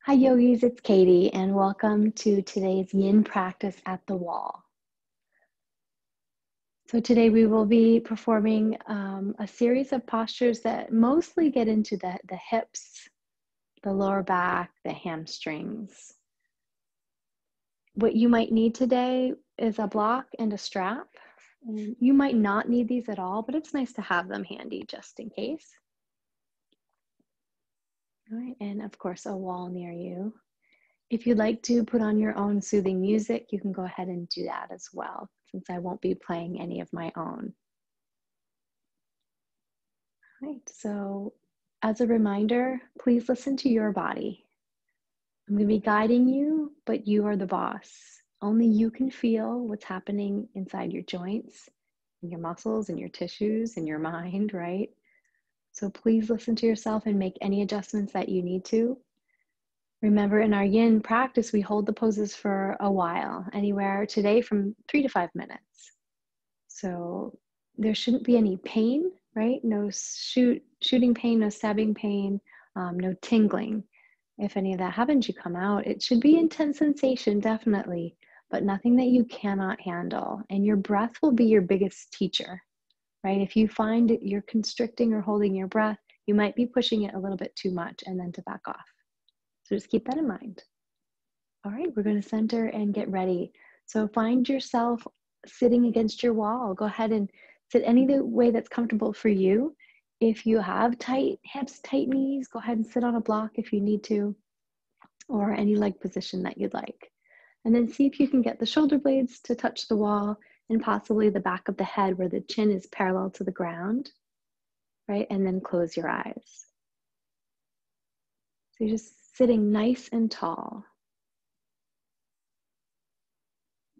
Hi, yogis, it's Katie, and welcome to today's Yin practice at the wall. So today we will be performing a series of postures that mostly get into the hips, the lower back, the hamstrings. What you might need today is a block and a strap. And you might not need these at all, but it's nice to have them handy just in case. All right, and of course, a wall near you. If you'd like to put on your own soothing music, you can go ahead and do that as well, since I won't be playing any of my own. All right, so as a reminder, please listen to your body. I'm going to be guiding you, but you are the boss. Only you can feel what's happening inside your joints, and your muscles, and your tissues, and your mind, right? So please listen to yourself and make any adjustments that you need to. Remember, in our Yin practice, we hold the poses for a while, anywhere today from 3 to 5 minutes. So there shouldn't be any pain, right? No shooting pain, no stabbing pain, no tingling. If any of that happens, you come out. It should be intense sensation, definitely, but nothing that you cannot handle. And your breath will be your biggest teacher, right? If you find that you're constricting or holding your breath, you might be pushing it a little bit too much and then to back off. So just keep that in mind. All right, we're going to center and get ready. So find yourself sitting against your wall. Go ahead and sit any way that's comfortable for you. If you have tight hips, tight knees, go ahead and sit on a block if you need to, or any leg position that you'd like. And then see if you can get the shoulder blades to touch the wall and possibly the back of the head where the chin is parallel to the ground, right? And then close your eyes. So you're just sitting nice and tall.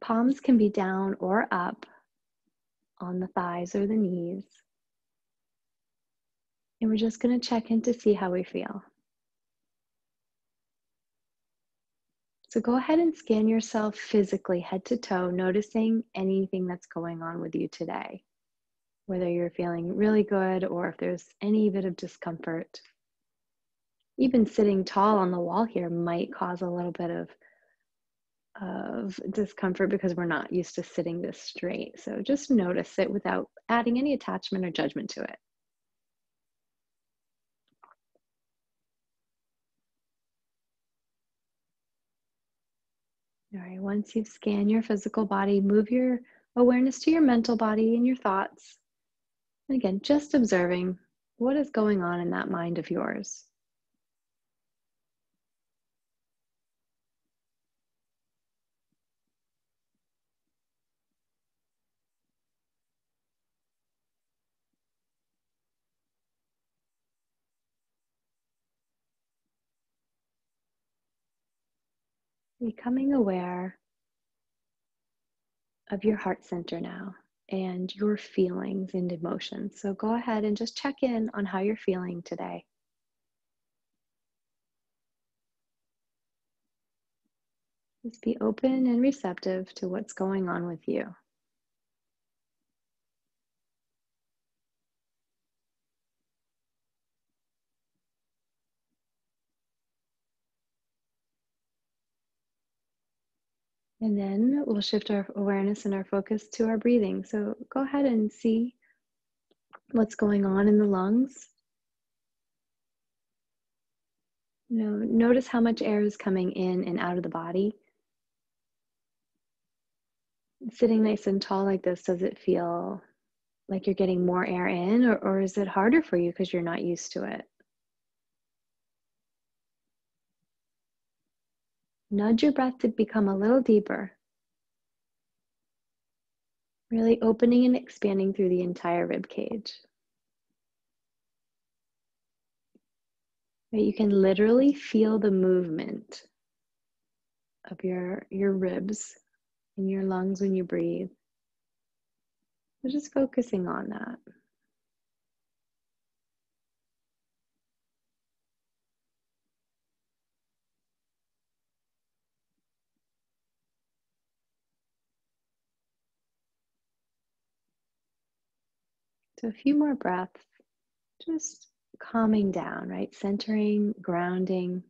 Palms can be down or up on the thighs or the knees. And we're just going to check in to see how we feel. So go ahead and scan yourself physically, head to toe, noticing anything that's going on with you today. Whether you're feeling really good or if there's any bit of discomfort. Even sitting tall on the wall here might cause a little bit of discomfort because we're not used to sitting this straight. So just notice it without adding any attachment or judgment to it. All right, once you've scanned your physical body, move your awareness to your mental body and your thoughts. And again, just observing what is going on in that mind of yours. Becoming aware of your heart center now and your feelings and emotions. So go ahead and just check in on how you're feeling today. Just be open and receptive to what's going on with you. And then we'll shift our awareness and our focus to our breathing. So go ahead and see what's going on in the lungs. Notice how much air is coming in and out of the body. Sitting nice and tall like this, does it feel like you're getting more air in, or is it harder for you because you're not used to it? Nudge your breath to become a little deeper. Really opening and expanding through the entire rib cage. You can literally feel the movement of your ribs in your lungs when you breathe. So just focusing on that. So a few more breaths, just calming down, right? Centering, grounding.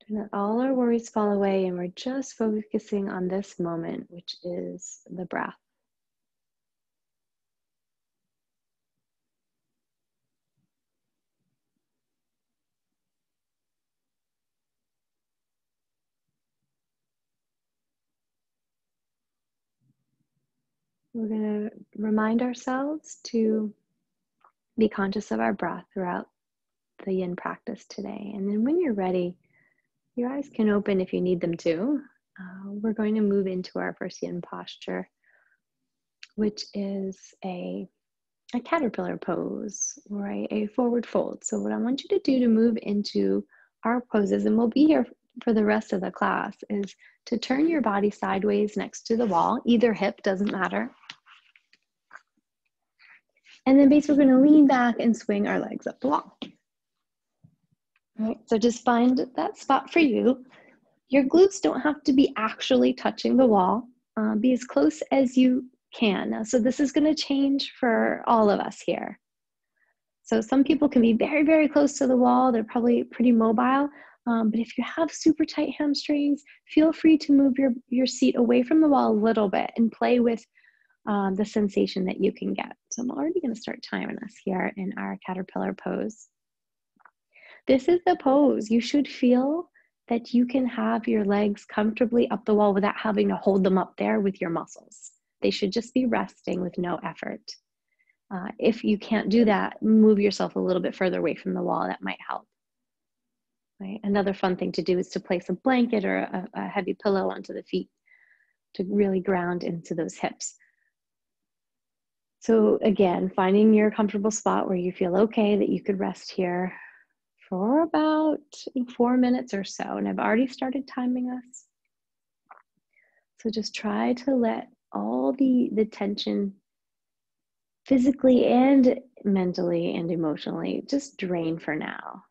To let all our worries fall away, and we're just focusing on this moment, which is the breath. We're going to remind ourselves to be conscious of our breath throughout the yin practice today. And then when you're ready, your eyes can open if you need them to. We're going to move into our first yin posture, which is a caterpillar pose or a forward fold. So what I want you to do to move into our poses, and we'll be here for the rest of the class, is to turn your body sideways next to the wall. Either hip, doesn't matter. And then basically we're going to lean back and swing our legs up the wall. All right, so just find that spot for you. Your glutes don't have to be actually touching the wall. Be as close as you can. So this is going to change for all of us here. So some people can be very, very close to the wall. They're probably pretty mobile. But if you have super tight hamstrings, feel free to move your seat away from the wall a little bit and play with the sensation that you can get. So I'm already going to start timing us here in our caterpillar pose. This is the pose. You should feel that you can have your legs comfortably up the wall without having to hold them up there with your muscles. They should just be resting with no effort. If you can't do that, move yourself a little bit further away from the wall. That might help. Right? Another fun thing to do is to place a blanket or a heavy pillow onto the feet to really ground into those hips. So again, finding your comfortable spot where you feel okay that you could rest here for about 4 minutes or so. And I've already started timing us. So just try to let all the tension physically and mentally and emotionally just drain for now.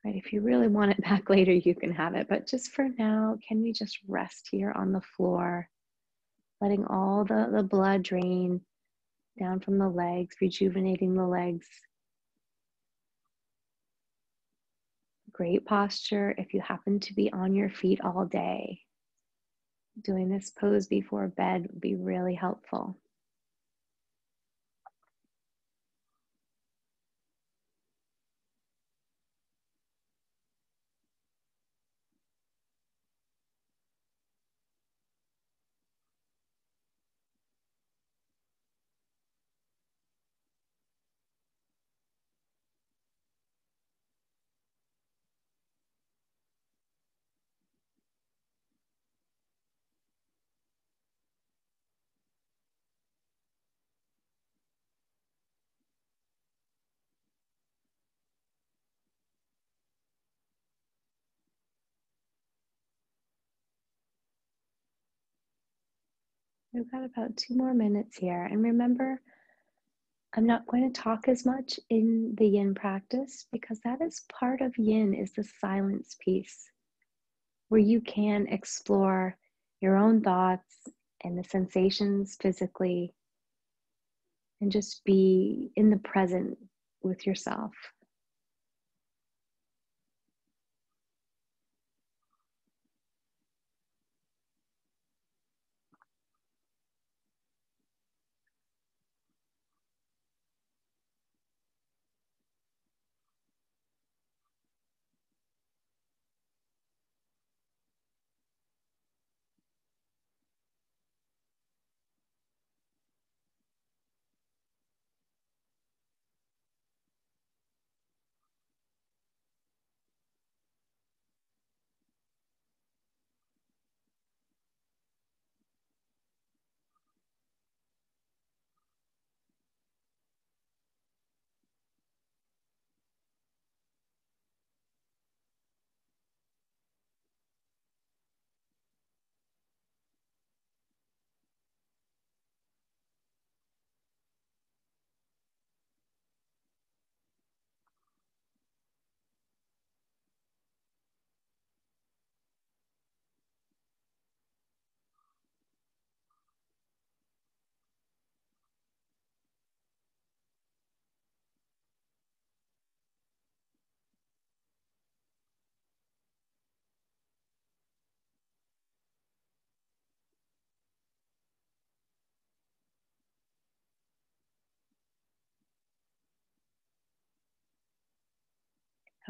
Right? If you really want it back later, you can have it. But just for now, can we just rest here on the floor, letting all the blood drain down from the legs, rejuvenating the legs. Great posture if you happen to be on your feet all day. Doing this pose before bed would be really helpful. We've got about 2 more minutes here. And remember, I'm not going to talk as much in the yin practice because that is part of yin, is the silence piece, where you can explore your own thoughts and the sensations physically and just be in the present with yourself.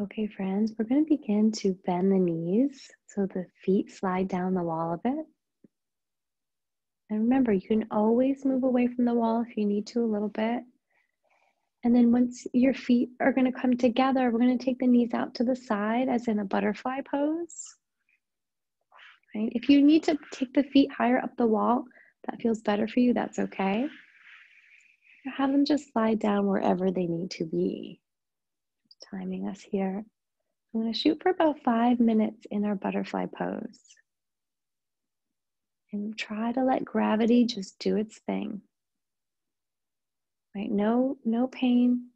Okay, friends, we're going to begin to bend the knees so the feet slide down the wall a bit. And remember, you can always move away from the wall if you need to a little bit. And then once your feet are going to come together, we're going to take the knees out to the side as in a butterfly pose. Right? If you need to take the feet higher up the wall, that feels better for you, that's okay. Have them just slide down wherever they need to be. Timing us here. I'm going to shoot for about 5 minutes in our butterfly pose. And try to let gravity just do its thing. Right? No pain.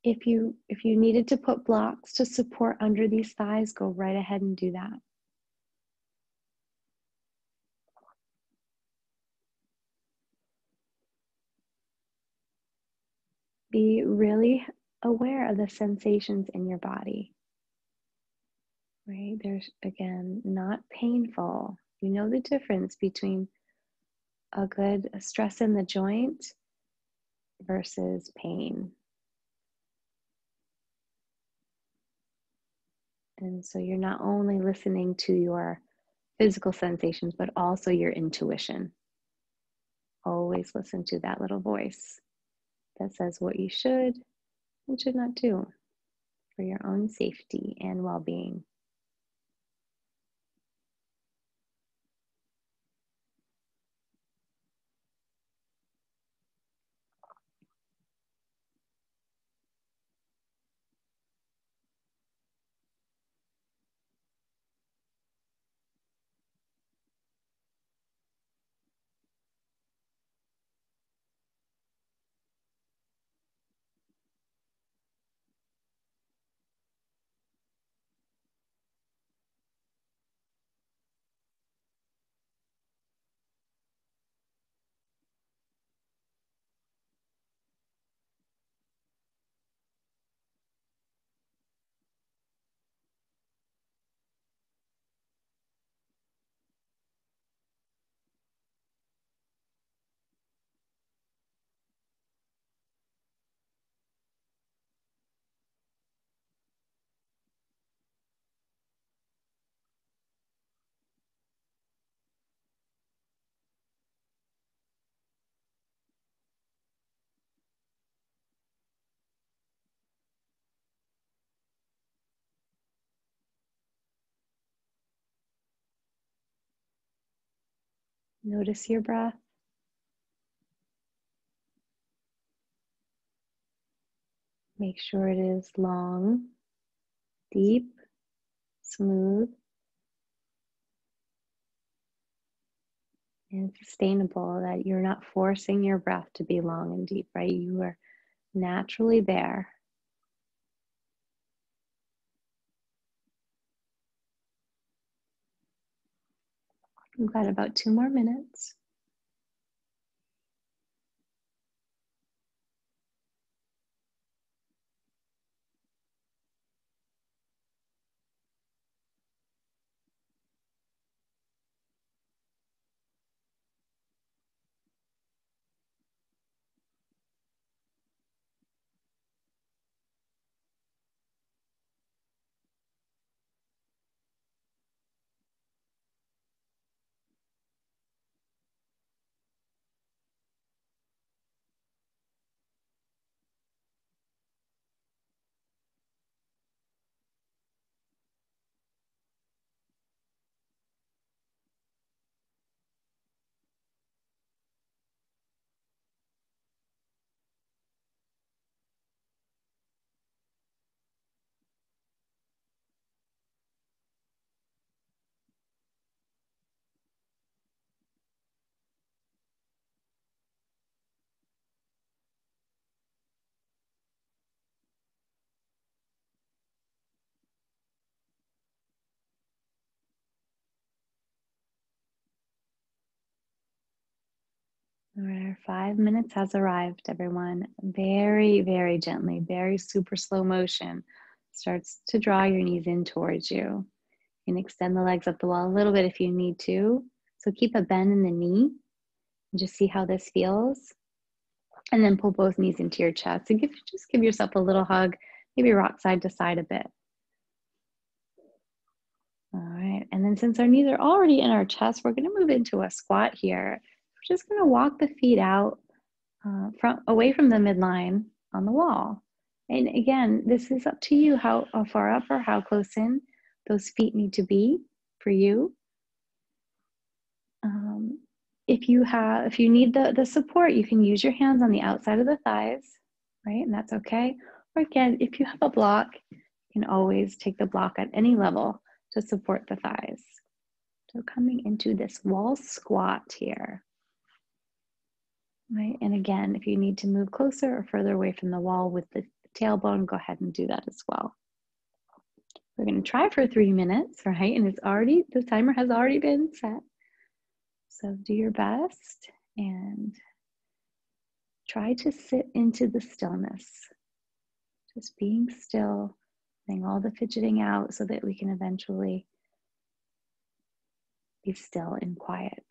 If you needed to put blocks to support under these thighs, go right ahead and do that. Be really aware of the sensations in your body. Right? There's, again, not painful. You know the difference between a good stress in the joint versus pain. And so you're not only listening to your physical sensations, but also your intuition. Always listen to that little voice that says what you should and should not do for your own safety and well-being. Notice your breath. Make sure it is long, deep, smooth, and sustainable, that you're not forcing your breath to be long and deep, right? You are naturally there. We've got about 2 more minutes. All right, our 5 minutes has arrived, everyone. Very, very gently, very super slow motion. Starts to draw your knees in towards you. You can extend the legs up the wall a little bit if you need to. So keep a bend in the knee and just see how this feels. And then pull both knees into your chest and just give yourself a little hug. Maybe rock side to side a bit. All right, and then since our knees are already in our chest, we're gonna move into a squat here. We're just gonna walk the feet out away from the midline on the wall. And again, this is up to you how far up or how close in those feet need to be for you. If you need the support, you can use your hands on the outside of the thighs, right? And that's okay. Or again, if you have a block, you can always take the block at any level to support the thighs. So coming into this wall squat here, right? And again, if you need to move closer or further away from the wall with the tailbone, go ahead and do that as well. We're going to try for 3 minutes, right? And the timer has already been set. So do your best and try to sit into the stillness. Just being still, letting all the fidgeting out so that we can eventually be still and quiet.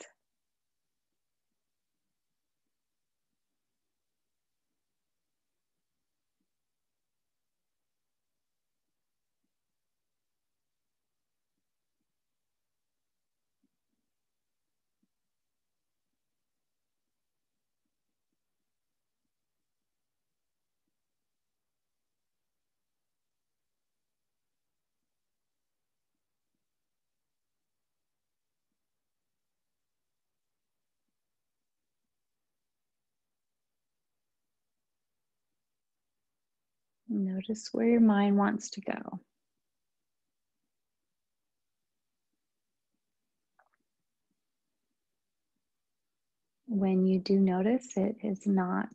Notice where your mind wants to go. When you do notice it is not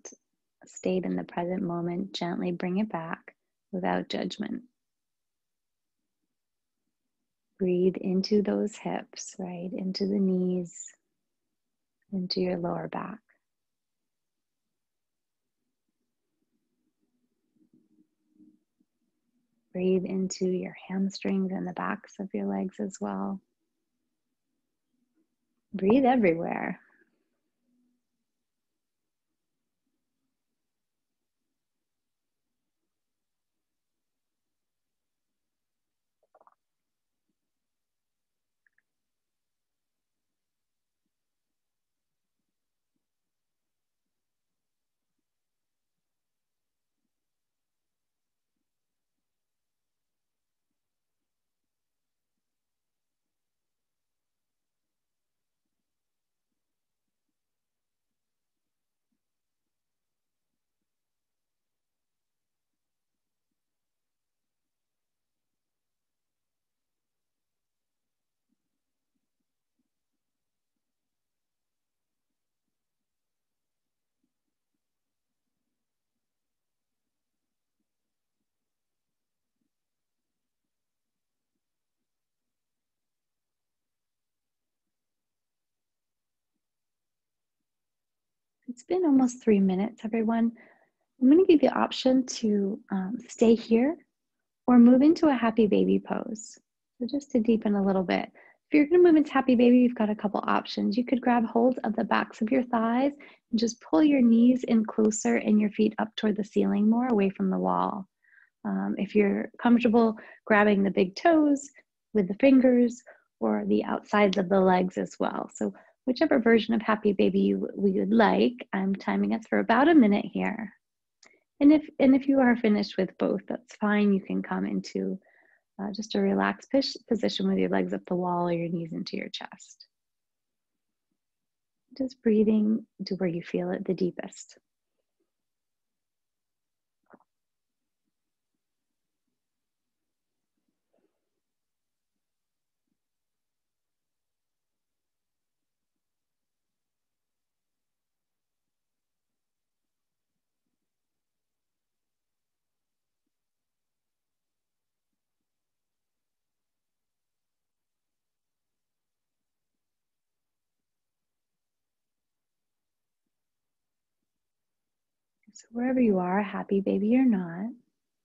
stayed in the present moment, gently bring it back without judgment. Breathe into those hips, right? Into the knees, into your lower back. Breathe into your hamstrings and the backs of your legs as well. Breathe everywhere. It's been almost 3 minutes, everyone. I'm going to give you the option to stay here or move into a happy baby pose. So just to deepen a little bit. If you're going to move into happy baby, you've got a couple options. You could grab hold of the backs of your thighs and just pull your knees in closer and your feet up toward the ceiling, more away from the wall. If you're comfortable grabbing the big toes with the fingers or the outsides of the legs as well. So whichever version of happy baby we would like, I'm timing us for about a minute here. And if you are finished with both, that's fine. You can come into just a relaxed position with your legs up the wall or your knees into your chest. Just breathing to where you feel it the deepest. So wherever you are, happy baby or not,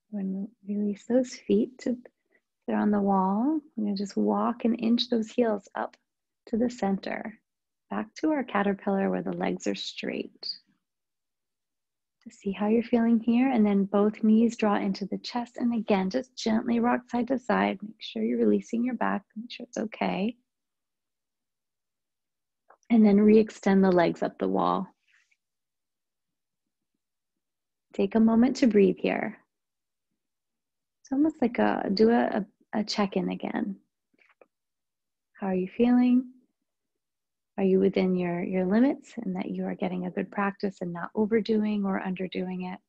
when we release those feet to they're on the wall, we're going to just walk and inch those heels up to the center, back to our caterpillar where the legs are straight. to see how you're feeling here. And then both knees draw into the chest. And again, just gently rock side to side. Make sure you're releasing your back. Make sure it's okay. And then re-extend the legs up the wall. Take a moment to breathe here. It's almost like do a check-in again. How are you feeling? Are you within your limits and that you are getting a good practice and not overdoing or underdoing it?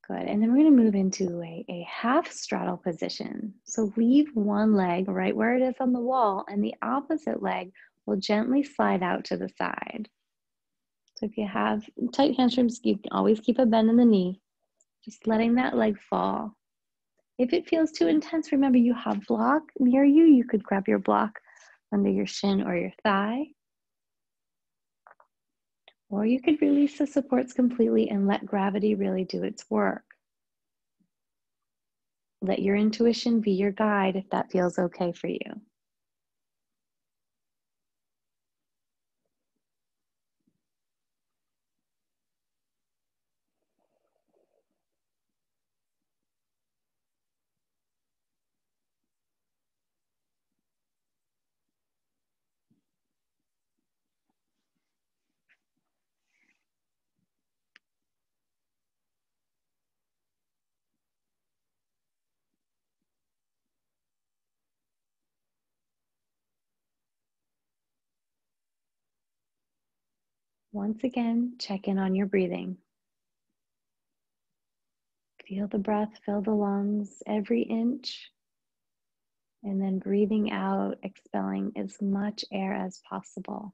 Good. And then we're going to move into a half straddle position. So leave one leg right where it is on the wall, and the opposite leg will gently slide out to the side. So if you have tight hamstrings, you can always keep a bend in the knee, just letting that leg fall. If it feels too intense, remember you have block near you. You could grab your block under your shin or your thigh. Or you could release the supports completely and let gravity really do its work. Let your intuition be your guide if that feels okay for you. Once again, check in on your breathing. Feel the breath fill the lungs every inch, and then breathing out, expelling as much air as possible.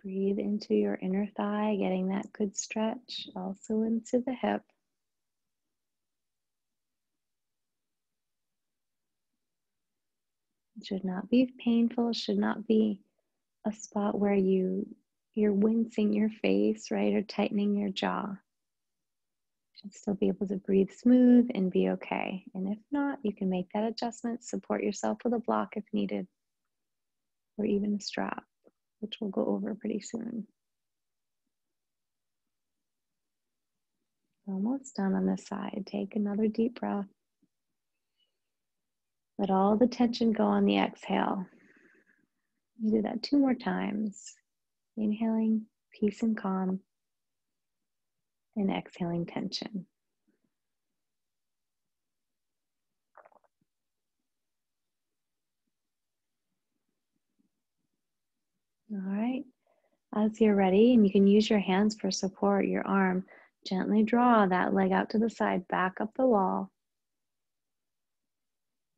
Breathe into your inner thigh, getting that good stretch, also into the hip. It should not be painful, should not be a spot where you're wincing your face, right, or tightening your jaw. You should still be able to breathe smooth and be okay. And if not, you can make that adjustment, support yourself with a block if needed, or even a strap, which we'll go over pretty soon. Almost done on this side. Take another deep breath. Let all the tension go on the exhale. You do that 2 more times. Inhaling peace and calm, and exhaling tension. All right. As you're ready, and you can use your hands for support, your arm, gently draw that leg out to the side, back up the wall,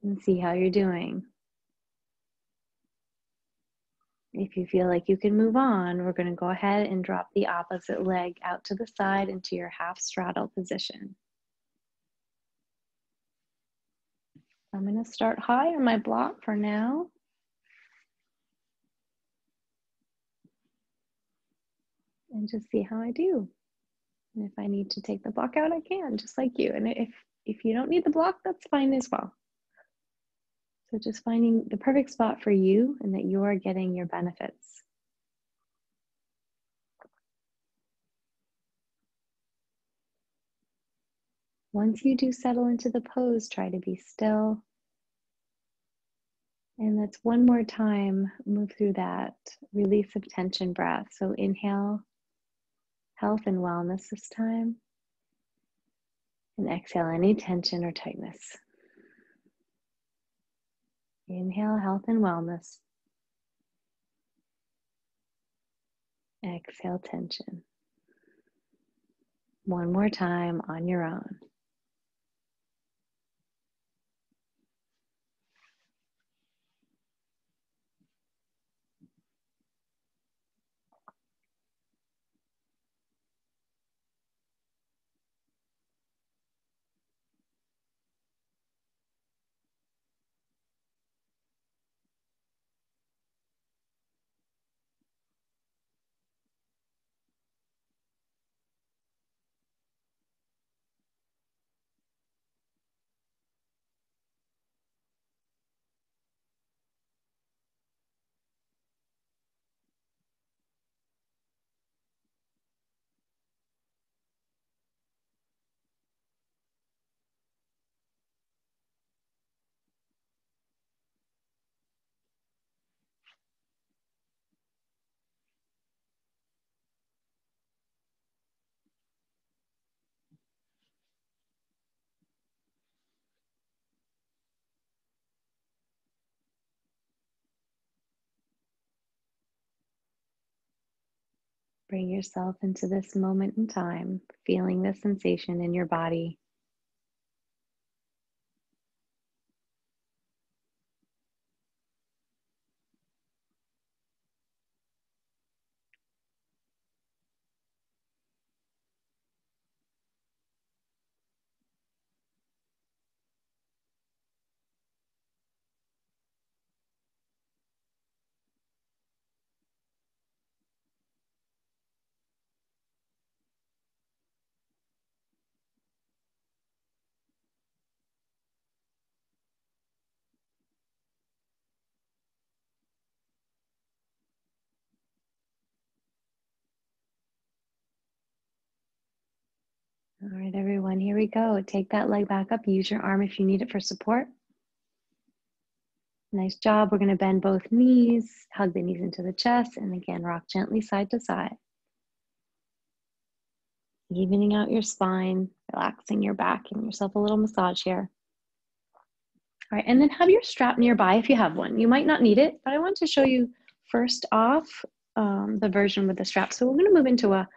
and see how you're doing. If you feel like you can move on, we're going to go ahead and drop the opposite leg out to the side into your half straddle position. I'm going to start high on my block for now. And just see how I do. And if I need to take the block out, I can, just like you. And if you don't need the block, that's fine as well. So just finding the perfect spot for you and that you are getting your benefits. Once you do settle into the pose, try to be still. And let's one more time move through that release of tension breath. So inhale, health and wellness this time. And exhale any tension or tightness. Inhale, health and wellness. Exhale, tension. One more time on your own. Bring yourself into this moment in time, feeling the sensation in your body. All right, everyone, here we go. Take that leg back up. Use your arm if you need it for support. Nice job. We're going to bend both knees, hug the knees into the chest, and again, rock gently side to side. Evening out your spine, relaxing your back, giving yourself a little massage here. All right, and then have your strap nearby if you have one. You might not need it, but I want to show you first off the version with the strap. So we're going to move into a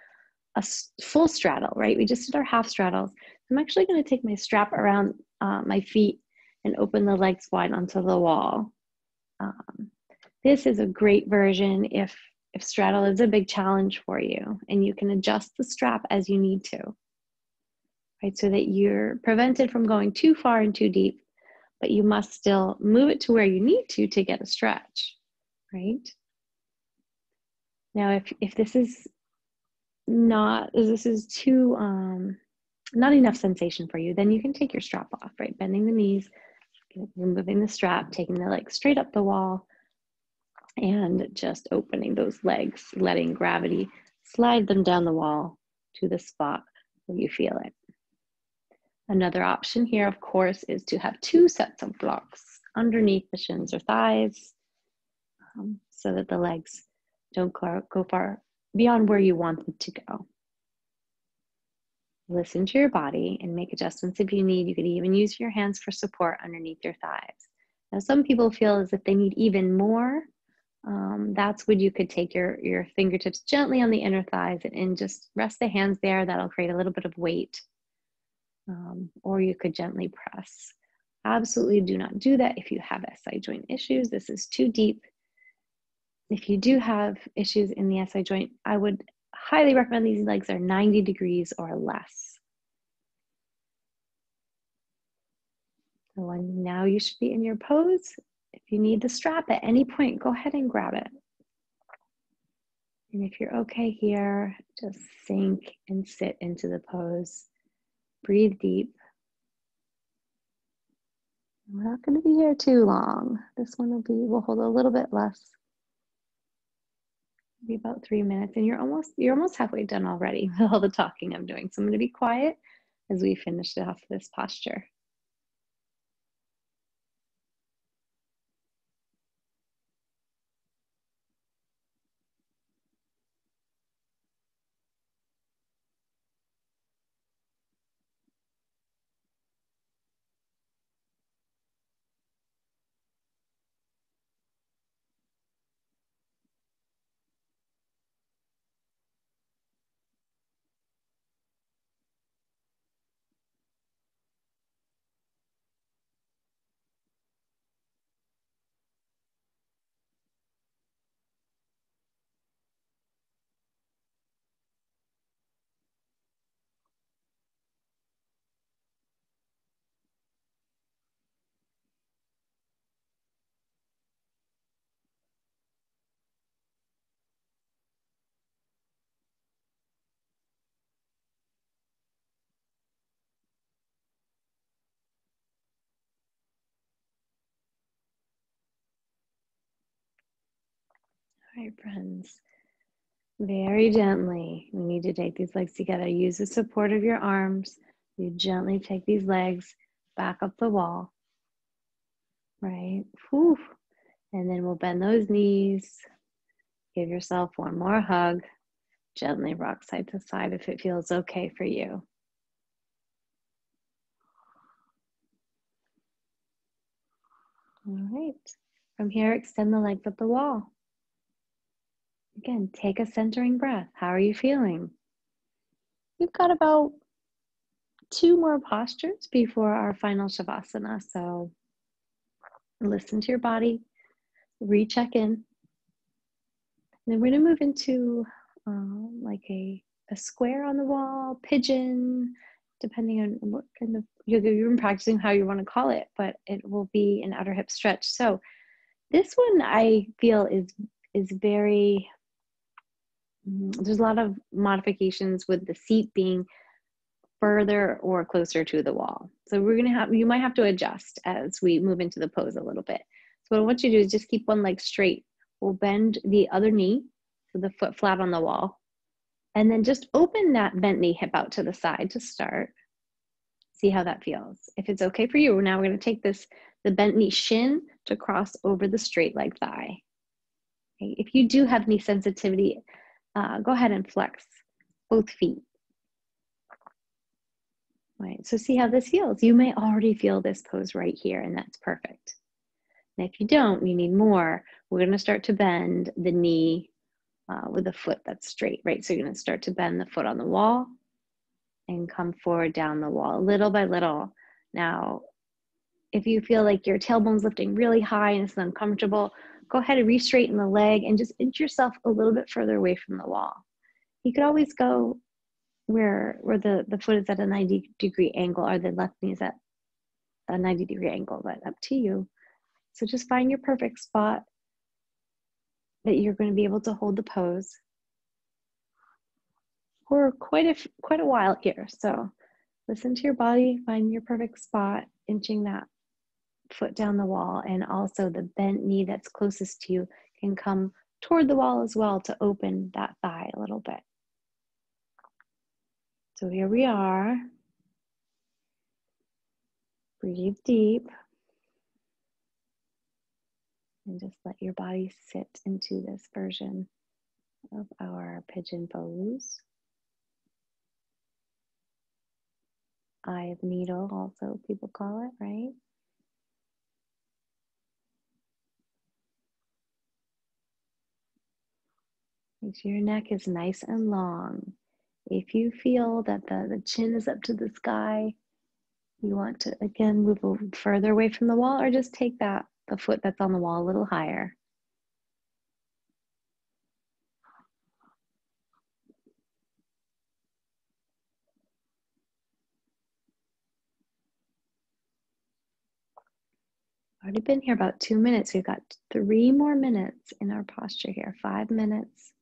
full straddle, right? We just did our half straddles. I'm actually going to take my strap around my feet and open the legs wide onto the wall. This is a great version if straddle is a big challenge for you, and you can adjust the strap as you need to, right? So that you're prevented from going too far and too deep, but you must still move it to where you need to get a stretch, right? Now, if this is too not enough sensation for you, then you can take your strap off, right? Bending the knees, removing the strap, taking the legs straight up the wall, and just opening those legs, letting gravity slide them down the wall to the spot where you feel it. Another option here, of course, is to have two sets of blocks underneath the shins or thighs so that the legs don't go far beyond where you want them to go. Listen to your body and make adjustments if you need. You could even use your hands for support underneath your thighs. Now, some people feel as if they need even more. That's when you could take your fingertips gently on the inner thighs and just rest the hands there. That'll create a little bit of weight. Or you could gently press. Absolutely do not do that if you have SI joint issues. This is too deep. If you do have issues in the SI joint, I would highly recommend these legs are 90 degrees or less. So now you should be in your pose. If you need the strap at any point, go ahead and grab it. And if you're okay here, just sink and sit into the pose. Breathe deep. We're not going to be here too long. This one we'll hold a little bit less. Maybe about 3 minutes, and you're almost halfway done already with all the talking I'm doing. So I'm going to be quiet as we finish off this posture. All right, friends. Very gently, we need to take these legs together. Use the support of your arms. You gently take these legs back up the wall, right? Whew. And then we'll bend those knees. Give yourself one more hug. Gently rock side to side if it feels okay for you. All right. From here, extend the legs up the wall. Again, take a centering breath. How are you feeling? We've got about 2 more postures before our final Shavasana. So listen to your body, recheck in. And then we're going to move into like a square on the wall, pigeon, depending on what kind of yoga you've been practicing, how you want to call it, but it will be an outer hip stretch. So this one I feel is very, there's a lot of modifications with the seat being further or closer to the wall. So you might have to adjust as we move into the pose a little bit. So what I want you to do is just keep one leg straight. We'll bend the other knee, so the foot flat on the wall. And then just open that bent knee hip out to the side to start. See how that feels. If it's okay for you, now we're going to take the bent knee shin to cross over the straight leg thigh. Okay. If you do have knee sensitivity, go ahead and flex both feet. Right, so see how this feels. You may already feel this pose right here, and that's perfect. And if you don't, you need more. We're going to start to bend the knee with a foot that's straight, right? So you're going to start to bend the foot on the wall and come forward down the wall little by little. Now, if you feel like your tailbone's lifting really high and it's uncomfortable, go ahead and re-straighten the leg and just inch yourself a little bit further away from the wall. You could always go where the foot is at a 90-degree angle, or the left knee is at a 90-degree angle, but up to you. So just find your perfect spot that you're going to be able to hold the pose for quite a while here. So listen to your body, find your perfect spot, inching that foot down the wall, and also the bent knee that's closest to you can come toward the wall as well to open that thigh a little bit. So here we are. Breathe deep. And just let your body sit into this version of our pigeon pose. Eye of needle, also people call it, right? Make sure your neck is nice and long. If you feel that the chin is up to the sky, you want to, again, move further away from the wall, or just take the foot that's on the wall a little higher. Already been here about 2 minutes. We've got 3 more minutes in our posture here, 5 minutes.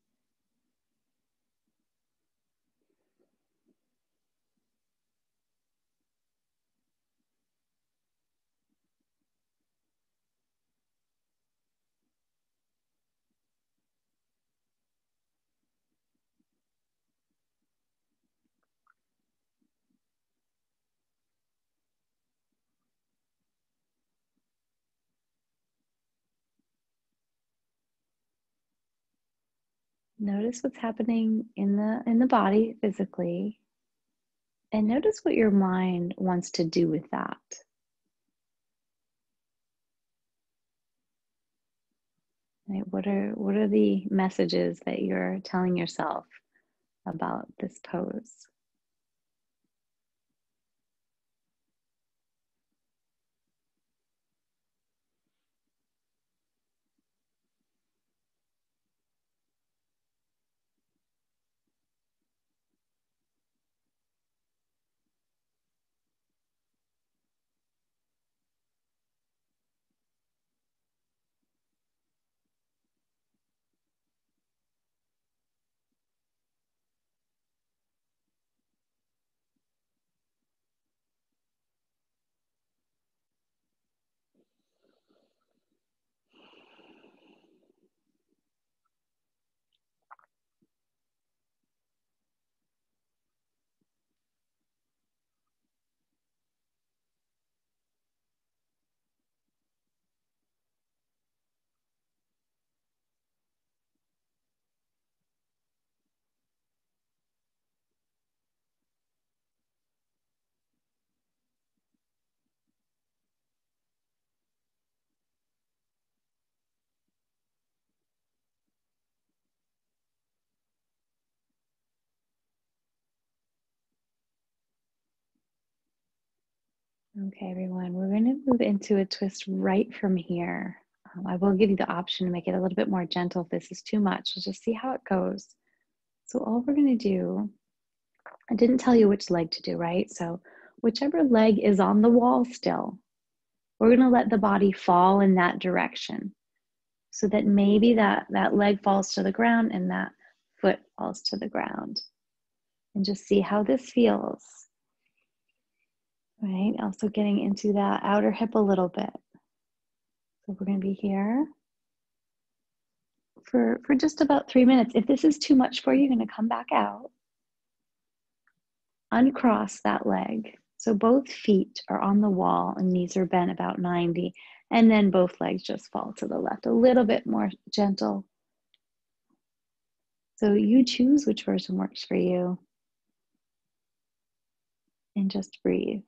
Notice what's happening in the body physically, and notice what your mind wants to do with that. Right? What are the messages that you're telling yourself about this pose? Okay, everyone, we're going to move into a twist right from here. I will give you the option to make it a little bit more gentle if this is too much. We'll just see how it goes. So all we're going to do, I didn't tell you which leg to do, right? So whichever leg is on the wall still, we're going to let the body fall in that direction so that maybe that leg falls to the ground and that foot falls to the ground. And just see how this feels. Right, also getting into that outer hip a little bit. So we're going to be here for just about 3 minutes. If this is too much for you, you're going to come back out. Uncross that leg. So both feet are on the wall and knees are bent about 90. And then both legs just fall to the left, a little bit more gentle. So you choose which version works for you. And just breathe.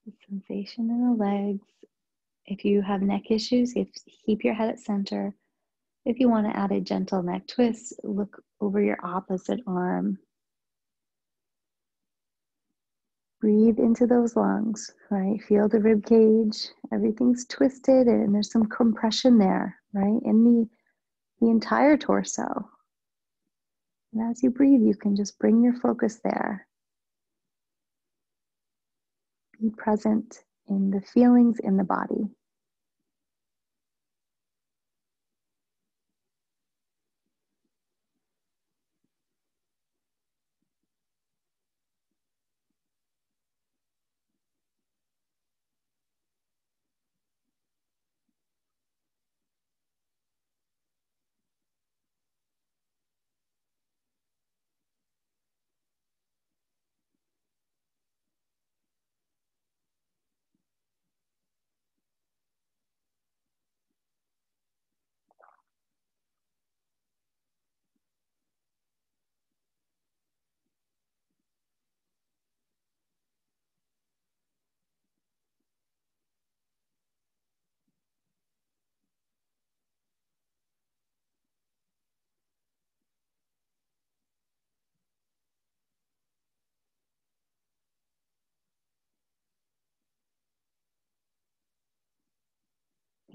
The sensation in the legs. If you have neck issues, keep your head at center. If you want to add a gentle neck twist, look over your opposite arm. Breathe into those lungs, right? Feel the rib cage. Everything's twisted and there's some compression there, right? In the entire torso. And as you breathe, you can just bring your focus there. Be present in the feelings in the body.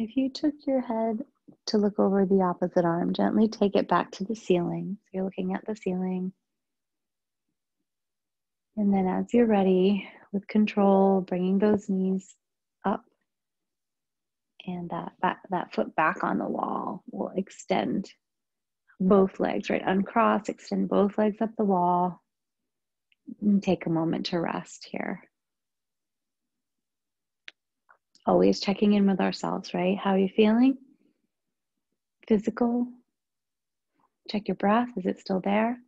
If you took your head to look over the opposite arm, gently take it back to the ceiling. So you're looking at the ceiling. And then as you're ready, with control, bringing those knees up and that foot back on the wall will extend both legs, right? Uncross, extend both legs up the wall and take a moment to rest here. Always checking in with ourselves, right? How are you feeling? Physical. Check your breath. Is it still there?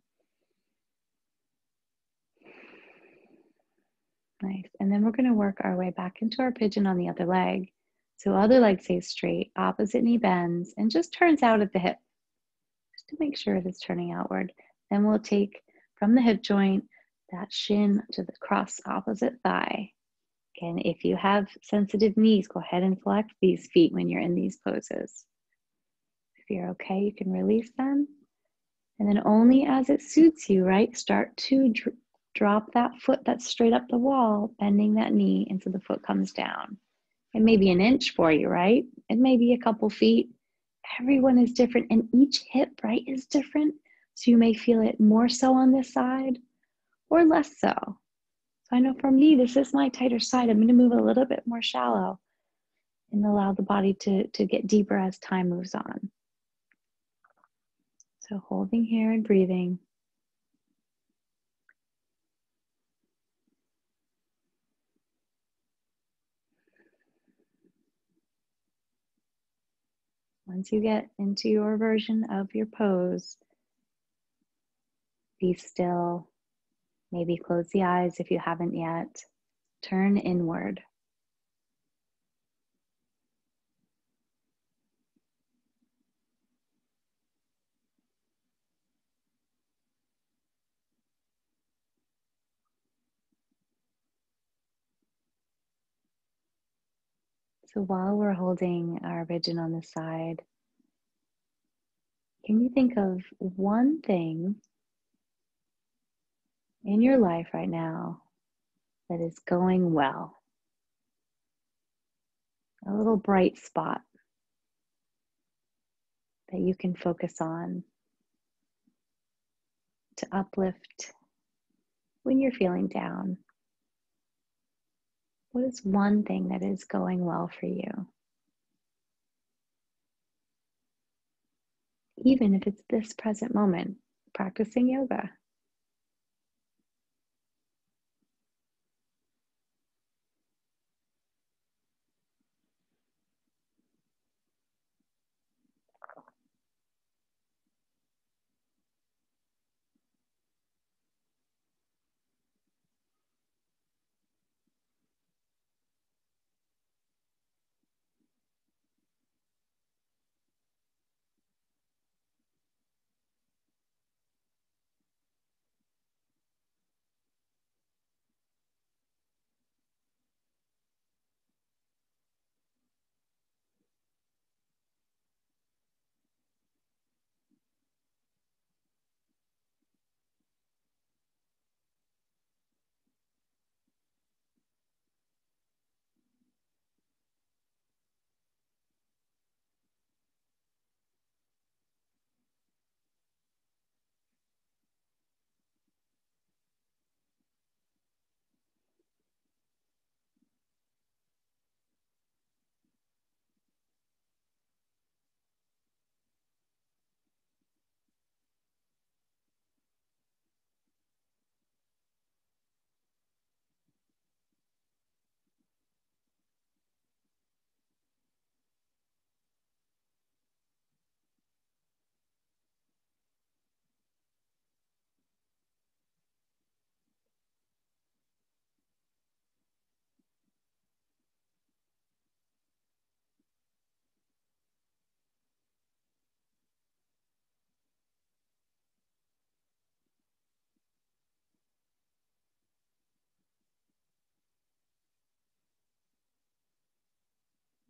Nice. And then we're going to work our way back into our pigeon on the other leg. So other leg stays straight, opposite knee bends, and just turns out at the hip, just to make sure it is turning outward. Then we'll take from the hip joint that shin to the cross opposite thigh. Again, if you have sensitive knees, go ahead and flex these feet when you're in these poses. If you're okay, you can release them. And then only as it suits you, right? Start to drop that foot that's straight up the wall, bending that knee until the foot comes down. It may be an inch for you, right? It may be a couple feet. Everyone is different, and each hip, right, is different. So you may feel it more so on this side or less so. So I know for me, this is my tighter side. I'm going to move a little bit more shallow and allow the body to get deeper as time moves on. So holding here and breathing. Once you get into your version of your pose, be still. Maybe close the eyes if you haven't yet. Turn inward. So while we're holding our vision on the side, can you think of one thing in your life right now that is going well? A little bright spot that you can focus on to uplift when you're feeling down. What is one thing that is going well for you? Even if it's this present moment, practicing yoga.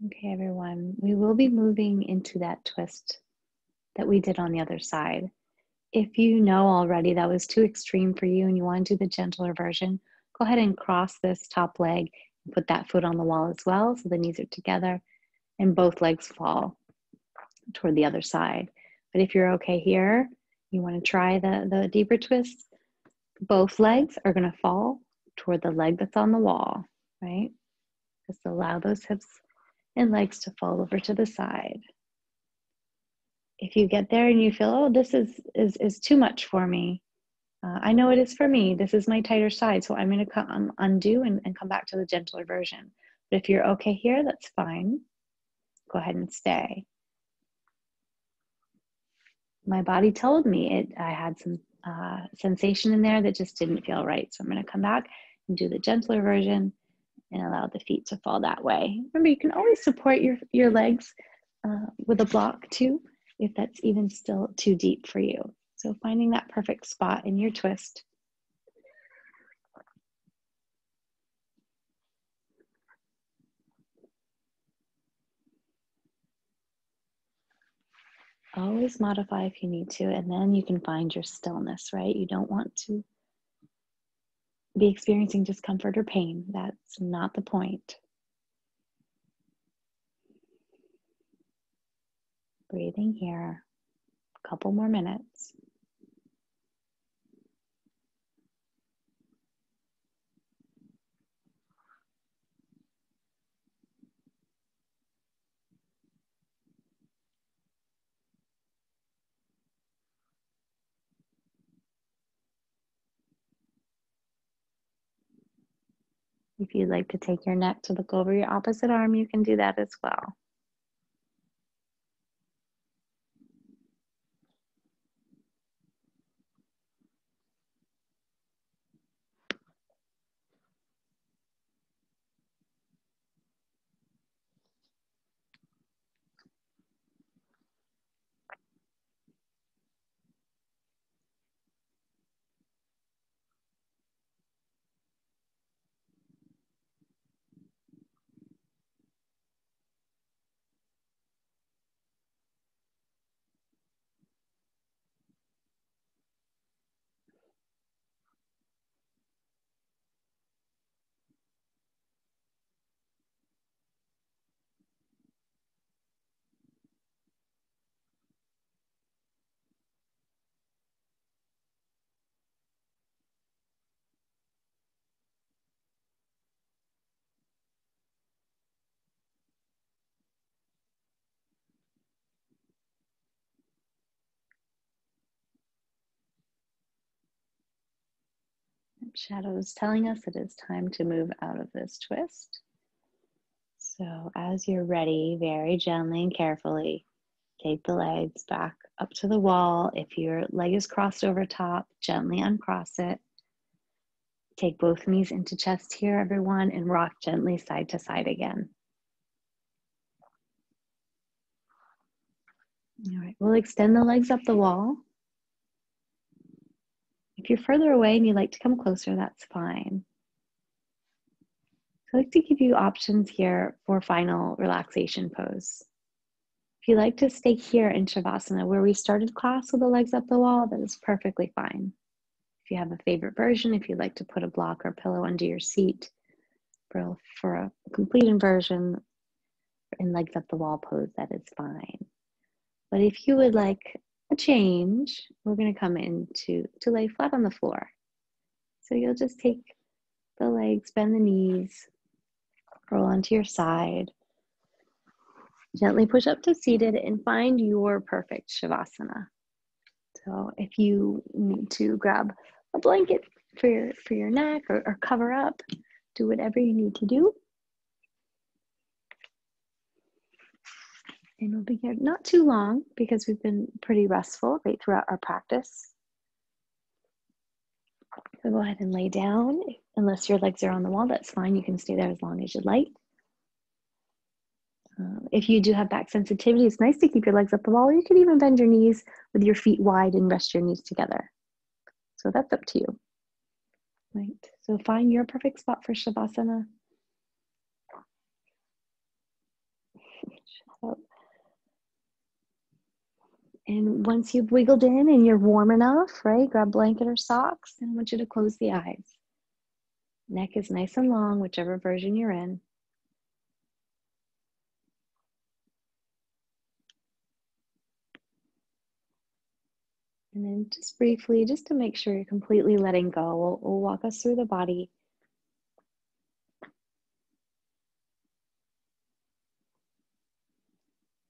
Okay, everyone, we will be moving into that twist that we did on the other side. If you know already that was too extreme for you and you want to do the gentler version, go ahead and cross this top leg and put that foot on the wall as well, so the knees are together and both legs fall toward the other side. But if you're okay here, you want to try the deeper twist, both legs are going to fall toward the leg that's on the wall, right? Just allow those hips and legs to fall over to the side. If you get there and you feel, oh, this is too much for me, I know it is for me. This is my tighter side, so I'm going to undo and come back to the gentler version. But if you're okay here, that's fine. Go ahead and stay. My body told me I had some sensation in there that just didn't feel right. So I'm going to come back and do the gentler version and allow the feet to fall that way. Remember, you can always support your legs with a block too, if that's even still too deep for you. So finding that perfect spot in your twist. Always modify if you need to, and then you can find your stillness, right? You don't want to be experiencing discomfort or pain. That's not the point. Breathing here, a couple more minutes. If you'd like to take your neck to look over your opposite arm, you can do that as well. Shadow's telling us it is time to move out of this twist. So as you're ready, very gently and carefully, take the legs back up to the wall. If your leg is crossed over top, gently uncross it. Take both knees into chest here, everyone, and rock gently side to side again. All right, we'll extend the legs up the wall. If you're further away and you'd like to come closer, that's fine. So I'd like to give you options here for final relaxation pose. If you like to stay here in Shavasana where we started class with the legs up the wall, that is perfectly fine. If you have a favorite version, if you'd like to put a block or pillow under your seat for a complete inversion in legs up the wall pose, that is fine. But if you would like a change, we're going to come in to lay flat on the floor. So you'll just take the legs, bend the knees, roll onto your side. Gently push up to seated and find your perfect Shavasana. So if you need to grab a blanket for your neck or cover up, do whatever you need to do. And we'll be here not too long because we've been pretty restful right throughout our practice. So go ahead and lay down. Unless your legs are on the wall, that's fine. You can stay there as long as you'd like. If you do have back sensitivity, it's nice to keep your legs up the wall. You can even bend your knees with your feet wide and rest your knees together. So that's up to you. Right. So find your perfect spot for Shavasana. And once you've wiggled in and you're warm enough, right, grab a blanket or socks, and I want you to close the eyes. Neck is nice and long, whichever version you're in. And then just briefly, just to make sure you're completely letting go, we'll walk us through the body.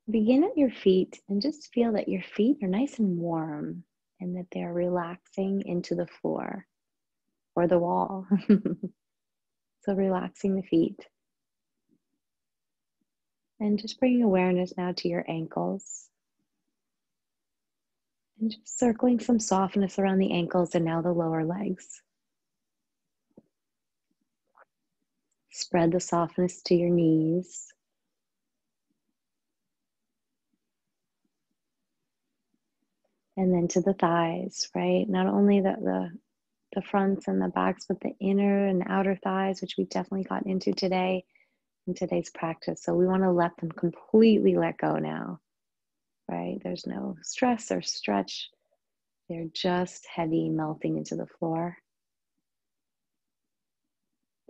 Begin at your feet and just feel that your feet are nice and warm and that they're relaxing into the floor or the wall. So relaxing the feet. And just bringing awareness now to your ankles. And just circling some softness around the ankles and now the lower legs. Spread the softness to your knees. And then to the thighs, right? Not only the fronts and the backs, but the inner and outer thighs, which we definitely got into today in today's practice. So we want to let them completely let go now, right? There's no stress or stretch. They're just heavy, melting into the floor.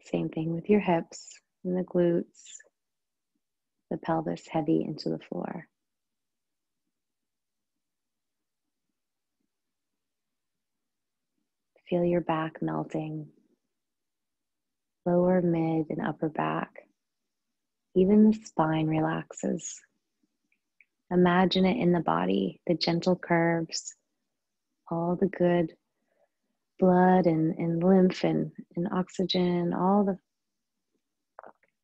Same thing with your hips and the glutes, the pelvis heavy into the floor. Feel your back melting, lower, mid, and upper back. Even the spine relaxes. Imagine it in the body, the gentle curves, all the good blood and lymph and oxygen, all the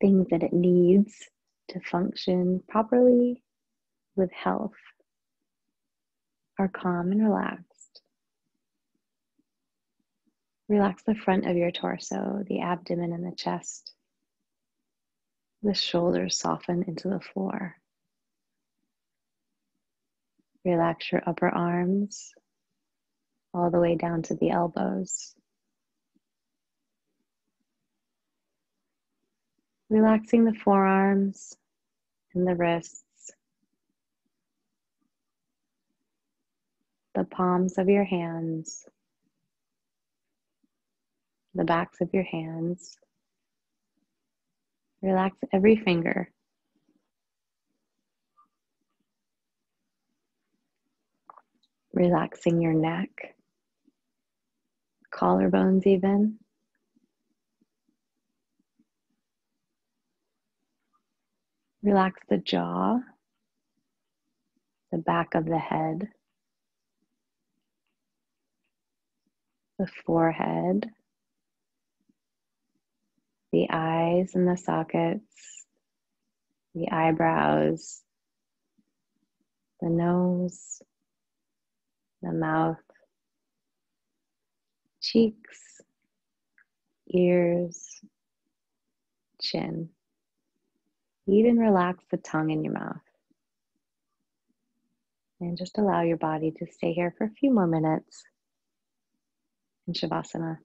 things that it needs to function properly with health are calm and relaxed. Relax the front of your torso, the abdomen and the chest. The shoulders soften into the floor. Relax your upper arms all the way down to the elbows. Relaxing the forearms and the wrists, the palms of your hands, the backs of your hands. Relax every finger. Relaxing your neck, collarbones even. Relax the jaw, the back of the head, the forehead, the eyes and the sockets, the eyebrows, the nose, the mouth, cheeks, ears, chin. Even relax the tongue in your mouth. And just allow your body to stay here for a few more minutes in Shavasana.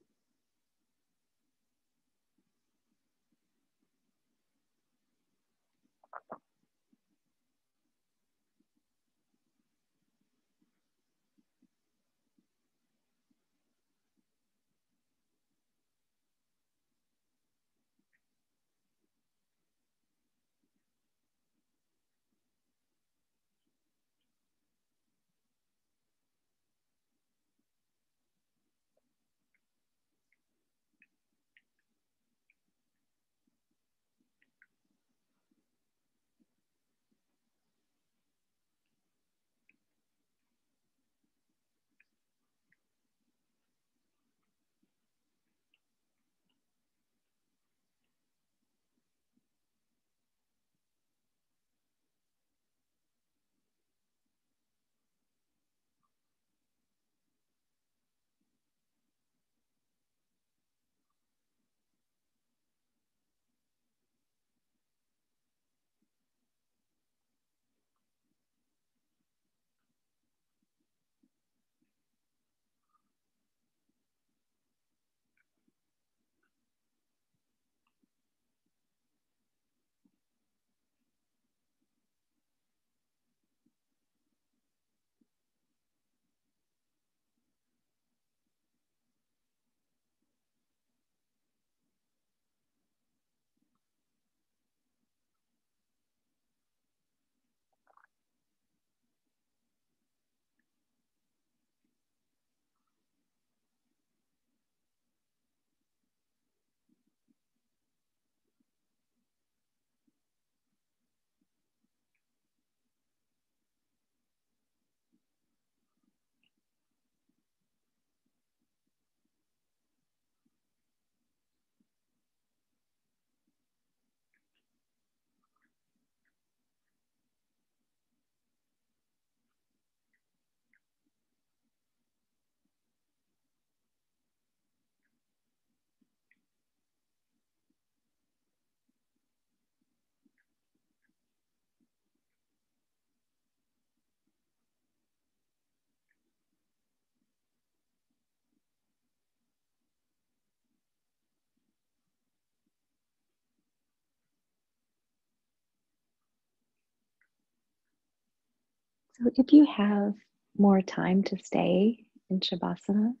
So if you have more time to stay in Shavasana,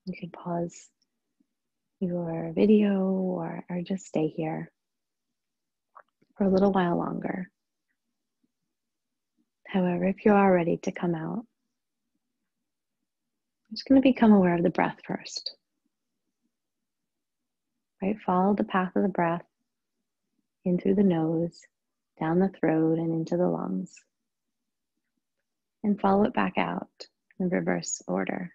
you can pause your video or just stay here for a little while longer. However, if you are ready to come out, I'm just going to become aware of the breath first. Right? Follow the path of the breath in through the nose, down the throat, and into the lungs. And follow it back out in reverse order.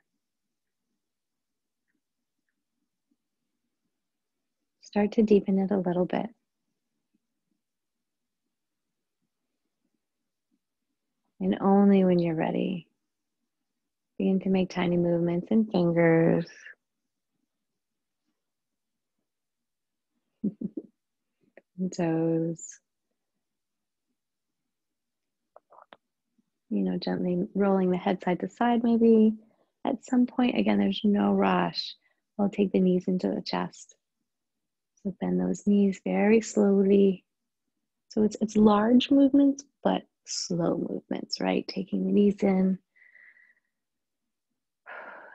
Start to deepen it a little bit. And only when you're ready, begin to make tiny movements in fingers, and toes. Gently rolling the head side to side maybe. At some point, again, there's no rush. I'll take the knees into the chest. So bend those knees very slowly. So it's large movements, but slow movements, right? Taking the knees in.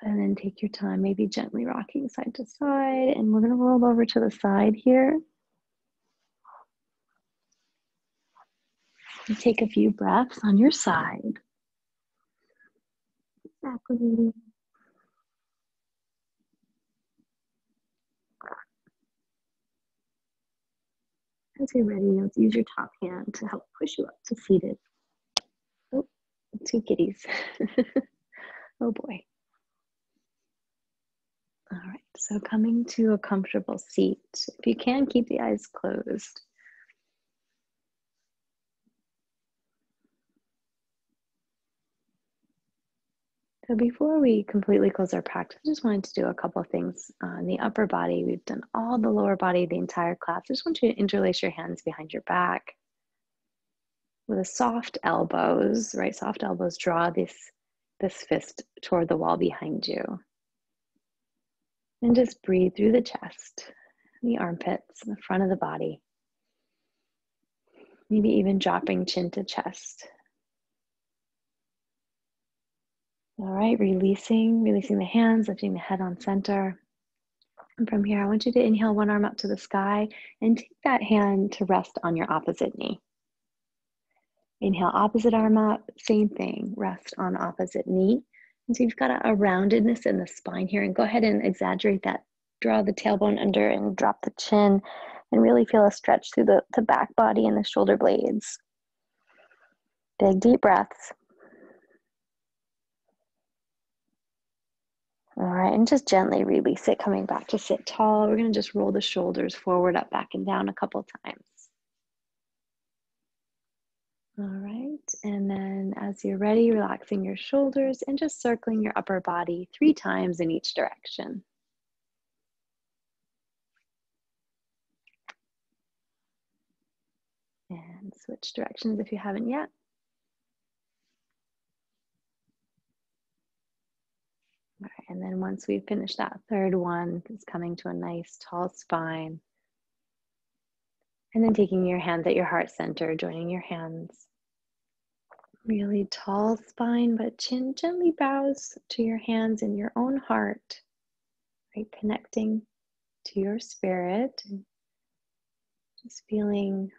And then take your time, maybe gently rocking side to side. And we're going to roll over to the side here. And take a few breaths on your side. Acclimating. As you're ready, use your top hand to help push you up to seated. Oh, 2 kitties. Oh boy. All right, so coming to a comfortable seat. If you can, keep the eyes closed. So before we completely close our practice, I just wanted to do a couple of things on the upper body. We've done all the lower body the entire class. I just want you to interlace your hands behind your back with a soft elbows, right? Soft elbows, draw this fist toward the wall behind you. And just breathe through the chest, the armpits, the front of the body. Maybe even dropping chin to chest. All right, releasing the hands, lifting the head on center. And from here, I want you to inhale one arm up to the sky and take that hand to rest on your opposite knee. Inhale, opposite arm up, same thing, rest on opposite knee. And so you've got a roundedness in the spine here, and go ahead and exaggerate that. Draw the tailbone under and drop the chin, and really feel a stretch through the back body and the shoulder blades. Big deep breaths. All right, and just gently release it, coming back to sit tall. We're gonna just roll the shoulders forward, up, back, and down a couple times. All right, and then as you're ready, relaxing your shoulders and just circling your upper body 3 times in each direction. And switch directions if you haven't yet. All right, and then once we've finished that third one, it's coming to a nice tall spine. And then taking your hands at your heart center, joining your hands. Really tall spine, but chin gently bows to your hands in your own heart, right? Connecting to your spirit and just feeling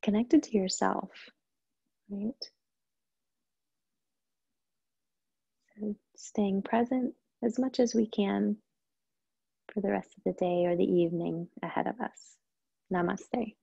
connected to yourself, right? So staying present as much as we can for the rest of the day or the evening ahead of us. Namaste.